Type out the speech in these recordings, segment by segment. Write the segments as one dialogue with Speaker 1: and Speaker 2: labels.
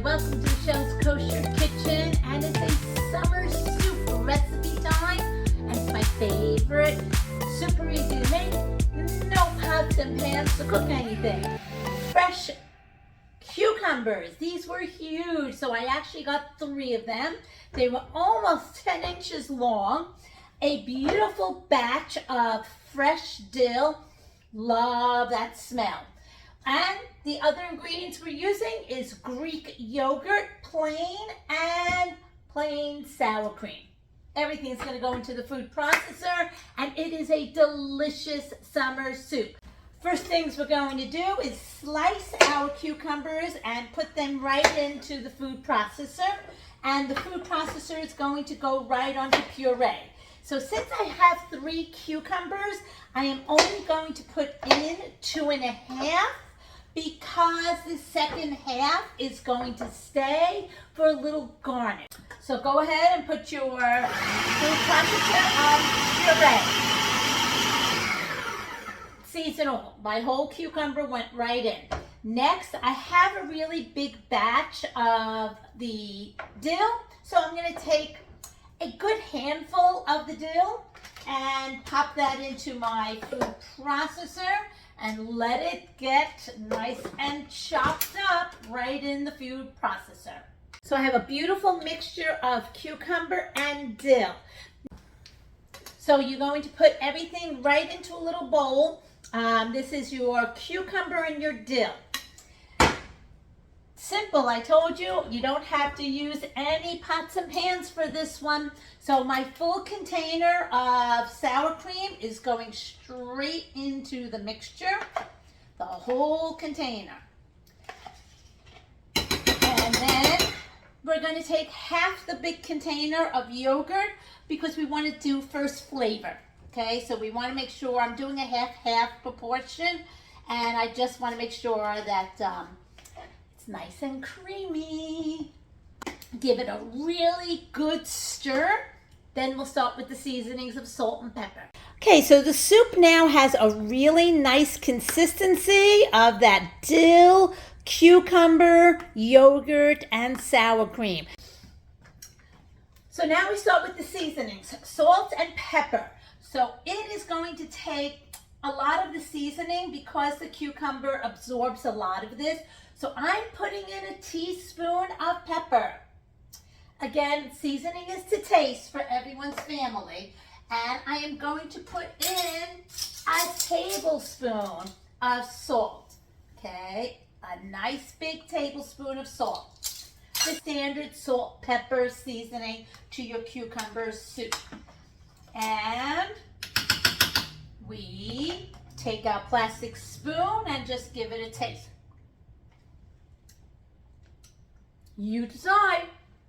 Speaker 1: welcome to Rochelle's Kosher Kitchen, and it's a summer soup recipe time, and it's my favorite. Super easy to make, no pots and pans to cook anything. Fresh cucumbers, these were huge, so I actually got 3 of them. They were almost 10 inches long. A beautiful batch of fresh dill, love that smell. And the other ingredients we're using is Greek yogurt, plain, and plain sour cream. Everything's going to go into the food processor, and it is a delicious summer soup. First things we're going to do is slice our cucumbers and put them right into the food processor. And the food processor is going to go right onto puree. So since I have 3 cucumbers, I am only going to put in 2.5 because the second half is going to stay for a little garnish. So go ahead and put your food processor on puree. Seasonal. My whole cucumber went right in. Next, I have a really big batch of the dill. So I'm going to take a good handful of the dill and pop that into my food processor and let it get nice and chopped up right in the food processor. So I have a beautiful mixture of cucumber and dill. So you're going to put everything right into a little bowl. This is your cucumber and your dill. Simple, I told you, you don't have to use any pots and pans for this one. So my full container of sour cream is going straight into the mixture, the whole container. And then we're going to take half the big container of yogurt because we want to do first flavor. Okay, so we want to make sure I'm doing a half-half proportion, and I just want to make sure that nice and creamy. Give it a really good stir. Then we'll start with the seasonings of salt and pepper. Okay, so the soup now has a really nice consistency of that dill, cucumber, yogurt, and sour cream. So now we start with the seasonings, salt and pepper. So it is going to take a lot of the seasoning because the cucumber absorbs a lot of this. So I'm putting in a teaspoon of pepper. Again, seasoning is to taste for everyone's family. And I am going to put in a tablespoon of salt. Okay, a nice big tablespoon of salt. The standard salt, pepper seasoning to your cucumber soup. And we take our plastic spoon and just give it a taste. You decide.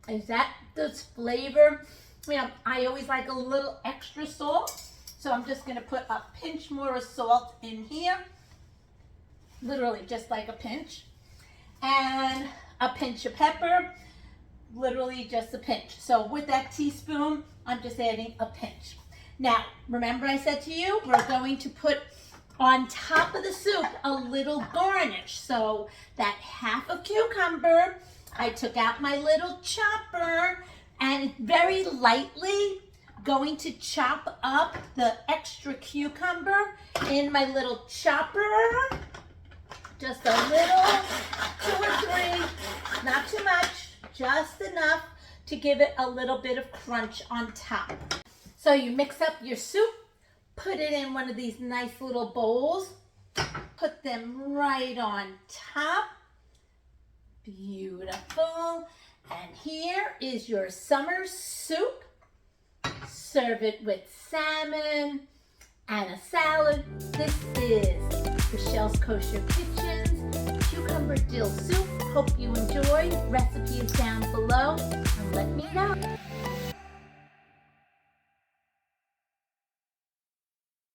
Speaker 1: Is that this flavor? You know, I always like a little extra salt, so I'm just going to put a pinch more of salt in here. Literally just like a pinch. And a pinch of pepper. Literally just a pinch. So with that teaspoon, I'm just adding a pinch. Now, remember I said to you, we're going to put on top of the soup a little garnish. So that half a cucumber, I took out my little chopper and very lightly going to chop up the extra cucumber in my little chopper. Just a little, 2 or 3, not too much, just enough to give it a little bit of crunch on top. So you mix up your soup, put it in one of these nice little bowls, put them right on top. Beautiful. And here is your summer soup. Serve it with salmon and a salad. This is Rochelle's Kosher Kitchen's Cucumber-Dill soup. Hope you enjoyed. Recipe is down below, and let me know.